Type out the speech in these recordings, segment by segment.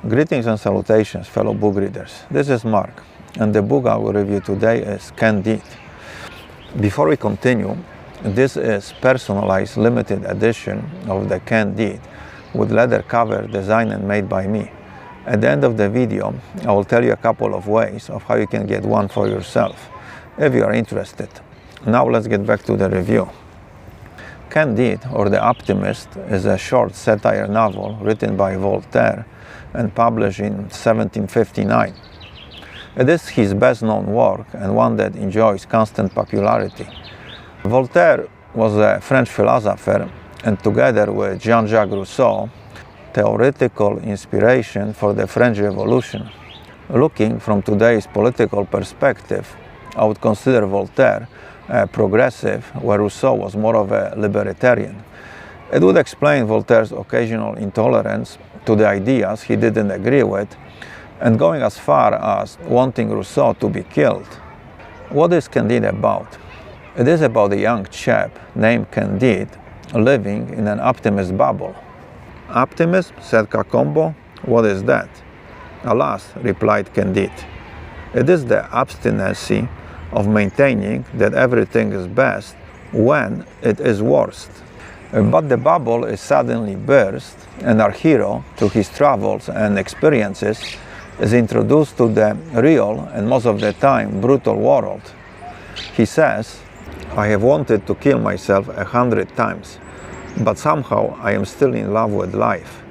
Greetings and salutations, fellow book readers. This is Mark, and the book I will review today is Candid. Before we continue, this is personalized limited edition of the Candid with leather cover designed and made by me. At the end of the video, I will tell you a couple of ways of how you can get one for yourself, if you are interested. Now let's get back to the review. Candide, or The Optimist, is a short satire novel written by Voltaire and published in 1759. It is his best-known work and one that enjoys constant popularity. Voltaire was a French philosopher and, together with Jean-Jacques Rousseau, theoretical inspiration for the French Revolution. Looking from today's political perspective, I would consider Voltaire a progressive, where Rousseau was more of a libertarian. It would explain Voltaire's occasional intolerance to the ideas he didn't agree with, and going as far as wanting Rousseau to be killed. What is Candide about? It is about a young chap named Candide living in an optimist bubble. Optimist, said Cacombo, what is that? Alas, replied Candide, it is the obstinacy of maintaining that everything is best when it is worst. But the bubble is suddenly burst, and our hero, through his travels and experiences, is introduced to the real and most of the time brutal world. He says, I have wanted to kill myself 100 times, but somehow I am still in love with life.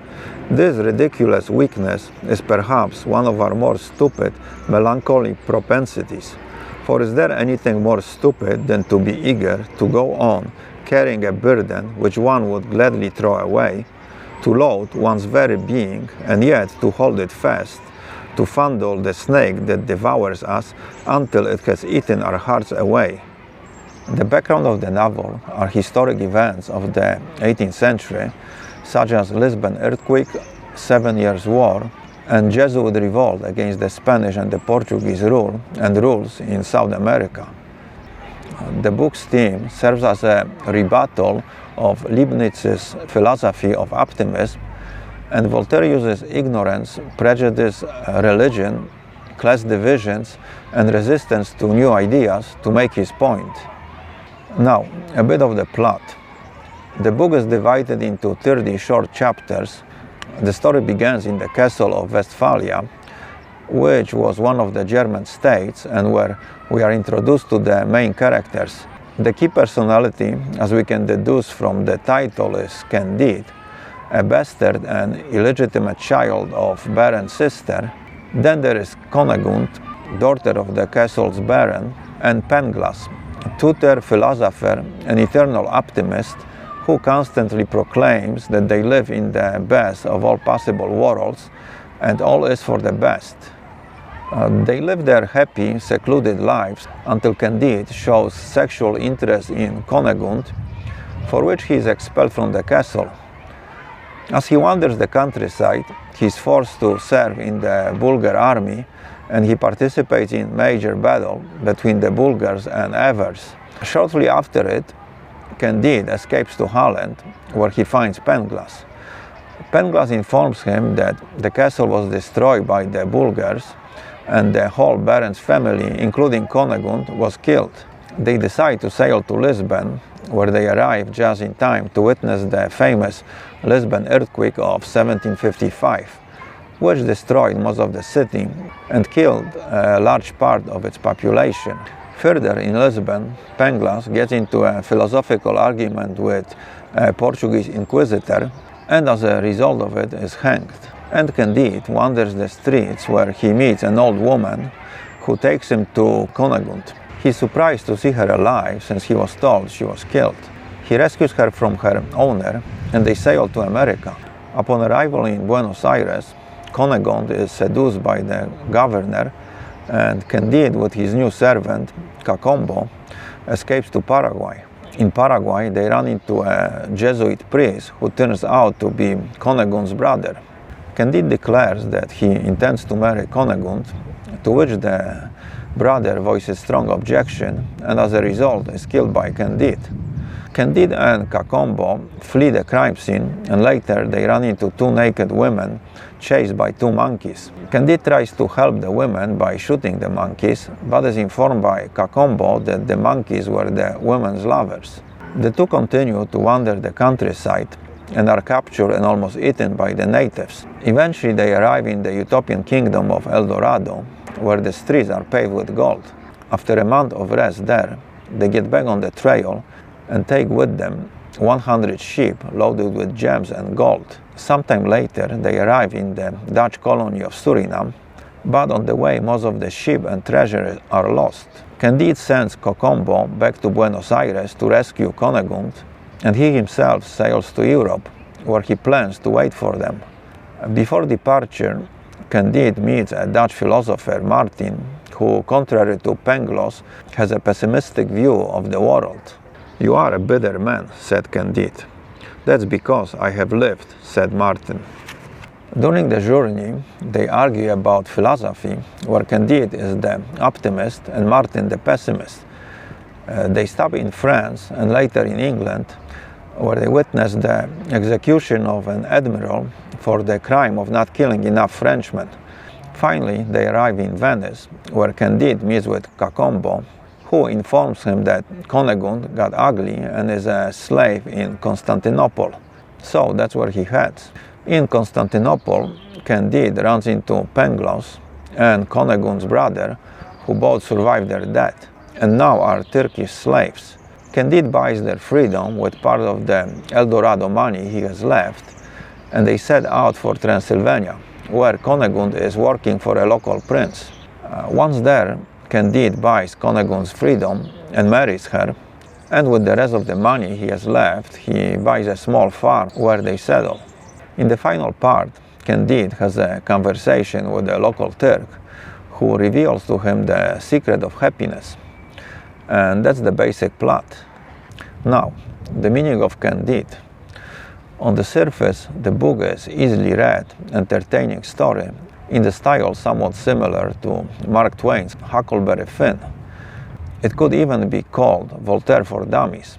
This ridiculous weakness is perhaps one of our more stupid, melancholy propensities. For is there anything more stupid than to be eager to go on carrying a burden which one would gladly throw away, to load one's very being and yet to hold it fast, to fondle the snake that devours us until it has eaten our hearts away? The background of the novel are historic events of the 18th century, such as Lisbon earthquake, 7 Years' War, and Jesuit revolt against the Spanish and the Portuguese rule and rules in South America. The book's theme serves as a rebuttal of Leibniz's philosophy of optimism, and Voltaire uses ignorance, prejudice, religion, class divisions, and resistance to new ideas to make his point. Now, a bit of the plot. The book is divided into 30 short chapters. The story begins in the castle of Westphalia, which was one of the German states, and where we are introduced to the main characters. The key personality, as we can deduce from the title, is Candide, a bastard and illegitimate child of Baron's sister. Then there is Cunegund, daughter of the castle's baron, and Pangloss, tutor, philosopher, and eternal optimist, who constantly proclaims that they live in the best of all possible worlds and all is for the best. They live their happy, secluded lives until Candide shows sexual interest in Cunegund, for which he is expelled from the castle. As he wanders the countryside, he is forced to serve in the Bulgar army, and he participates in major battle between the Bulgars and Avars. Shortly after it, Candide escapes to Holland, where he finds Pangloss. Pangloss informs him that the castle was destroyed by the Bulgars, and the whole Baron's family, including Cunegund, was killed. They decide to sail to Lisbon, where they arrive just in time to witness the famous Lisbon earthquake of 1755, which destroyed most of the city and killed a large part of its population. Further, in Lisbon, Pangloss gets into a philosophical argument with a Portuguese inquisitor, and as a result of it is hanged. And Candide wanders the streets, where he meets an old woman who takes him to Cunegund. He is surprised to see her alive, since he was told she was killed. He rescues her from her owner, and they sail to America. Upon arrival in Buenos Aires, Cunegund is seduced by the governor, and Candide, with his new servant, Cacombo, escapes to Paraguay. In Paraguay, they run into a Jesuit priest who turns out to be Cunegund's brother. Candide declares that he intends to marry Cunegund, to which the brother voices strong objection, and as a result is killed by Candide. Candide and Cacombo flee the crime scene, and later they run into two naked women chased by two monkeys. Candide tries to help the women by shooting the monkeys, but is informed by Cacombo that the monkeys were the women's lovers. The two continue to wander the countryside and are captured and almost eaten by the natives. Eventually they arrive in the utopian kingdom of El Dorado, where the streets are paved with gold. After a month of rest there, they get back on the trail and take with them 100 sheep loaded with gems and gold. Sometime later, they arrive in the Dutch colony of Suriname, but on the way, most of the sheep and treasure are lost. Candide sends Cacombo back to Buenos Aires to rescue Cunegonde, and he himself sails to Europe, where he plans to wait for them. Before departure, Candide meets a Dutch philosopher, Martin, who, contrary to Pangloss, has a pessimistic view of the world. "You are a bitter man," said Candide. "That's because I have lived," said Martin. During the journey, they argue about philosophy, where Candide is the optimist and Martin the pessimist. They stop in France and later in England, where they witness the execution of an admiral for the crime of not killing enough Frenchmen. Finally, they arrive in Venice, where Candide meets with Cacombo, who informs him that Cunegonde got ugly and is a slave in Constantinople. So that's where he heads. In Constantinople, Candide runs into Pangloss and Cunegonde's brother, who both survived their death and now are Turkish slaves. Candide buys their freedom with part of the El Dorado money he has left, and they set out for Transylvania, where Cunegonde is working for a local prince. Once there, Candide buys Cunegonde's freedom and marries her, and with the rest of the money he has left, he buys a small farm where they settle. In the final part, Candide has a conversation with a local Turk, who reveals to him the secret of happiness. And that's the basic plot. Now, the meaning of Candide. On the surface, the book is easily read, entertaining story, in the style somewhat similar to Mark Twain's Huckleberry Finn. It could even be called Voltaire for Dummies.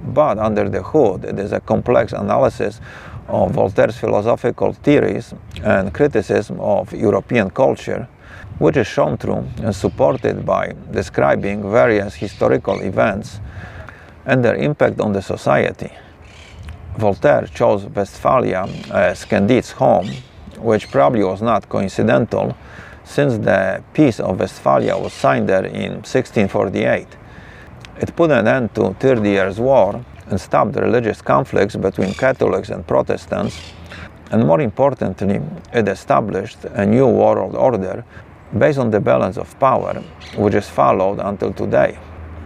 But under the hood, it is a complex analysis of Voltaire's philosophical theories and criticism of European culture, which is shown through and supported by describing various historical events and their impact on the society. Voltaire chose Westphalia as Candide's home, which probably was not coincidental, since the Peace of Westphalia was signed there in 1648. It put an end to 30 Years' War and stopped religious conflicts between Catholics and Protestants, and more importantly, it established a new world order based on the balance of power, which is followed until today.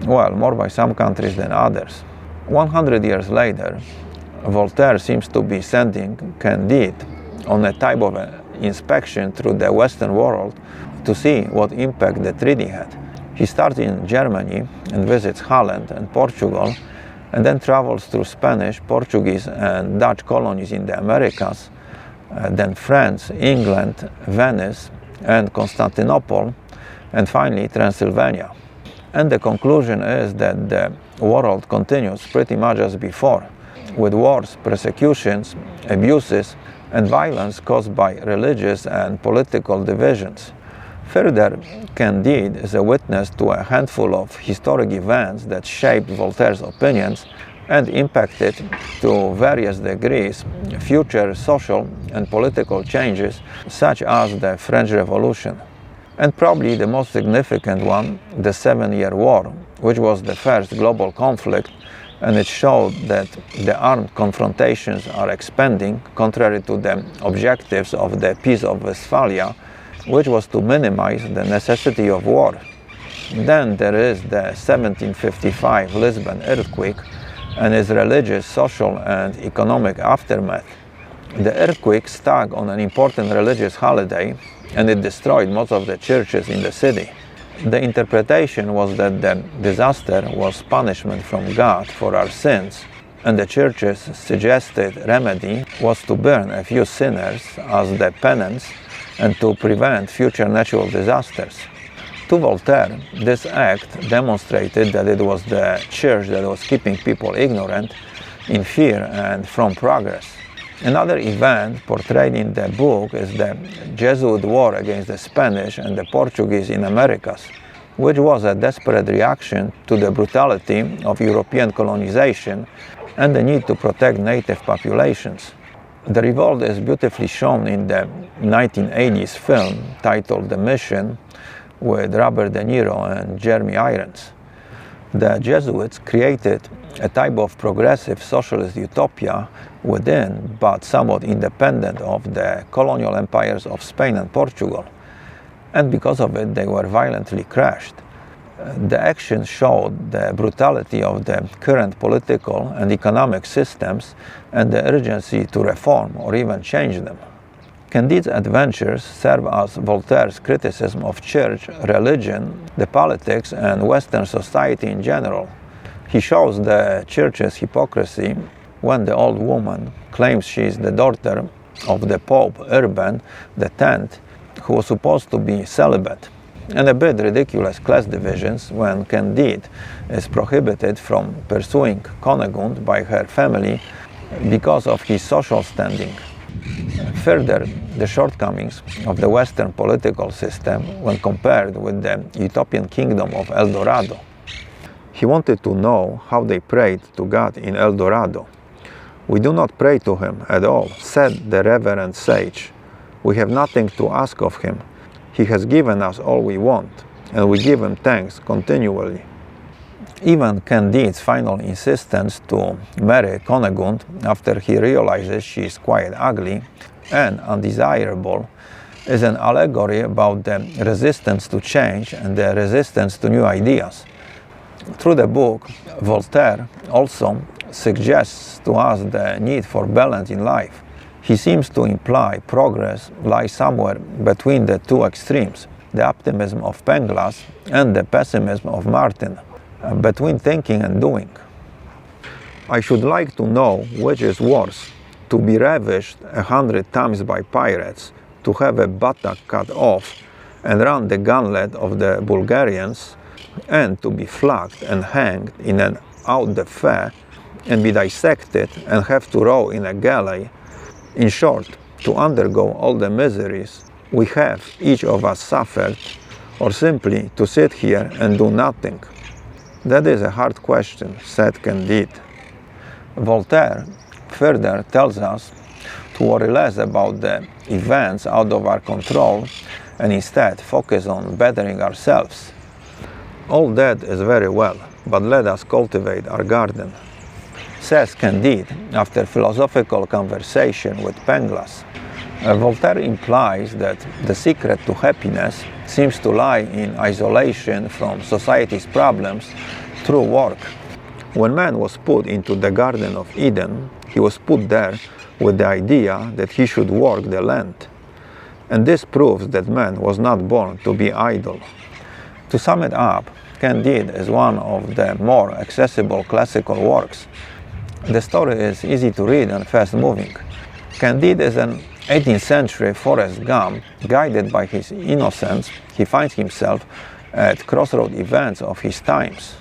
Well, more by some countries than others. 100 years later, Voltaire seems to be sending Candide on a type of inspection through the Western world to see what impact the treaty had. He starts in Germany and visits Holland and Portugal, and then travels through Spanish, Portuguese and Dutch colonies in the Americas, then France, England, Venice and Constantinople, and finally Transylvania. And the conclusion is that the world continues pretty much as before, with wars, persecutions, abuses and violence caused by religious and political divisions. Further, Candide is a witness to a handful of historic events that shaped Voltaire's opinions and impacted, to various degrees, future social and political changes, such as the French Revolution. And probably the most significant one, the 7-Year War, which was the first global conflict, and it showed that the armed confrontations are expanding, contrary to the objectives of the Peace of Westphalia, which was to minimize the necessity of war. Then there is the 1755 Lisbon earthquake and its religious, social and economic aftermath. The earthquake struck on an important religious holiday, and it destroyed most of the churches in the city. The interpretation was that the disaster was punishment from God for our sins, and the church's suggested remedy was to burn a few sinners as the penance and to prevent future natural disasters. To Voltaire, this act demonstrated that it was the church that was keeping people ignorant, in fear, and from progress. Another event portrayed in the book is the Jesuit war against the Spanish and the Portuguese in Americas, which was a desperate reaction to the brutality of European colonization and the need to protect native populations. The revolt is beautifully shown in the 1980s film titled The Mission with Robert De Niro and Jeremy Irons. The Jesuits created a type of progressive socialist utopia within, but somewhat independent of the colonial empires of Spain and Portugal. And because of it, they were violently crushed. The action showed the brutality of the current political and economic systems and the urgency to reform or even change them. Candid's adventures serve as Voltaire's criticism of church, religion, the politics, and Western society in general. He shows the church's hypocrisy when the old woman claims she is the daughter of the Pope Urban X, who was supposed to be celibate, and a bit ridiculous class divisions when Candide is prohibited from pursuing Cunegund by her family because of his social standing. Further, the shortcomings of the Western political system when compared with the utopian kingdom of El Dorado. He wanted to know how they prayed to God in El Dorado. "We do not pray to him at all," said the reverend sage. "We have nothing to ask of him. He has given us all we want, and we give him thanks continually." Even Candide's final insistence to marry Cunegund after he realizes she is quite ugly and undesirable is an allegory about the resistance to change and the resistance to new ideas. Through the book, Voltaire also suggests to us the need for balance in life. He seems to imply progress lies somewhere between the two extremes, the optimism of Pangloss and the pessimism of Martin, between thinking and doing. "I should like to know which is worse, to be ravished 100 times by pirates, to have a buttock cut off and run the gauntlet of the Bulgarians, and to be flogged and hanged in an out de fe, and be dissected and have to row in a galley. In short, to undergo all the miseries we have each of us suffered, or simply to sit here and do nothing." "That is a hard question," said Candide. Voltaire further tells us to worry less about the events out of our control and instead focus on bettering ourselves. "All that is very well, but let us cultivate our garden," says Candide after philosophical conversation with Pangloss. Voltaire implies that the secret to happiness seems to lie in isolation from society's problems through work. When man was put into the Garden of Eden, he was put there with the idea that he should work the land. And this proves that man was not born to be idle. To sum it up, Candide is one of the more accessible classical works. The story is easy to read and fast-moving. Candide is an 18th century Forrest Gump. Guided by his innocence, he finds himself at crossroad events of his times.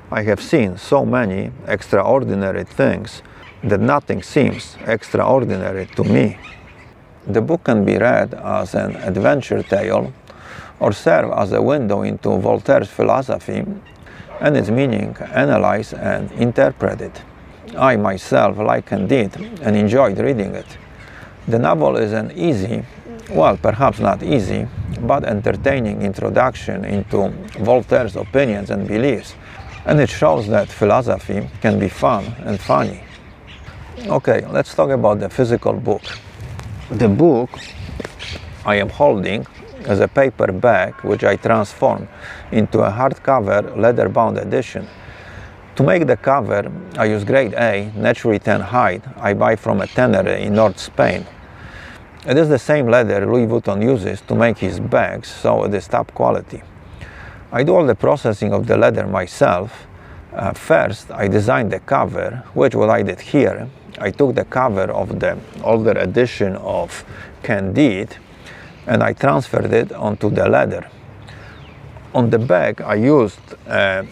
"I have seen so many extraordinary things that nothing seems extraordinary to me." The book can be read as an adventure tale or serve as a window into Voltaire's philosophy and its meaning analyzed and interpreted. I myself like Candide and enjoyed reading it. The novel is an easy, well, perhaps not easy, but entertaining introduction into Voltaire's opinions and beliefs, and it shows that philosophy can be fun and funny. Okay, let's talk about the physical book. The book I am holding is a paperback which I transformed into a hardcover leather-bound edition. To make the cover, I use grade A naturally tan hide I buy from a tannery in North Spain. It is the same leather Louis Vuitton uses to make his bags, so it is top quality. I do all the processing of the leather myself. First, I designed the cover, which what I did here. I took the cover of the older edition of Candide and I transferred it onto the leather. On the back I used a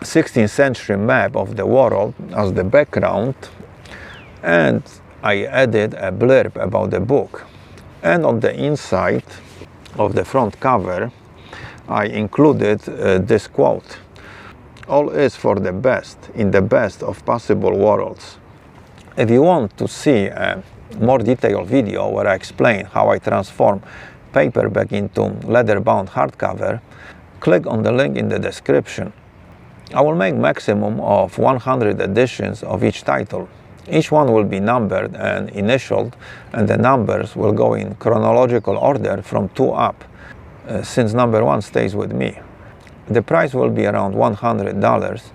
16th century map of the world as the background, and I added a blurb about the book. And on the inside of the front cover I included this quote: "All is for the best, in the best of possible worlds." If you want to see a more detailed video where I explain how I transform paperback into leather-bound hardcover, click on the link in the description. I will make maximum of 100 editions of each title. Each one will be numbered and initialed, and the numbers will go in chronological order from 2 up, since number 1 stays with me. The price will be around $100,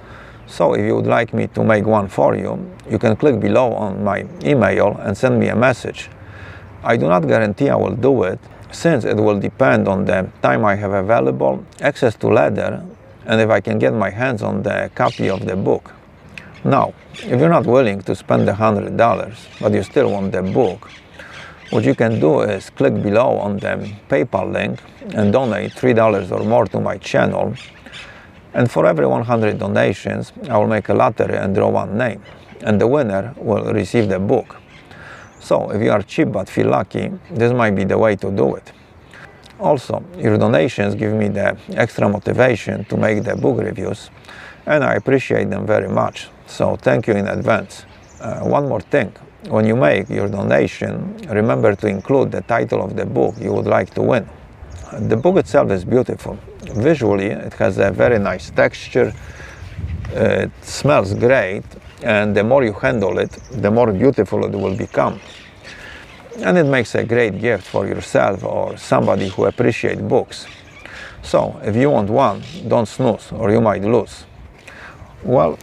so if you would like me to make one for you, you can click below on my email and send me a message. I do not guarantee I will do it, since it will depend on the time I have available, access to leather, and if I can get my hands on the copy of the book. Now, if you're not willing to spend the $100, but you still want the book, what you can do is click below on the PayPal link and donate $3 or more to my channel. And for every 100 donations, I will make a lottery and draw one name, and the winner will receive the book. So, if you are cheap but feel lucky, this might be the way to do it. Also, your donations give me the extra motivation to make the book reviews, and I appreciate them very much. So, thank you in advance. One more thing. When you make your donation, remember to include the title of the book you would like to win. The book itself is beautiful. Visually, it has a very nice texture, it smells great, and the more you handle it, the more beautiful it will become. And it makes a great gift for yourself or somebody who appreciates books. So, if you want one, don't snooze or you might lose. Well,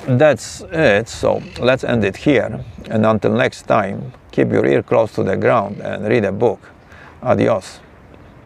that's it, so let's end it here, and until next time, keep your ear close to the ground and read a book. Adios.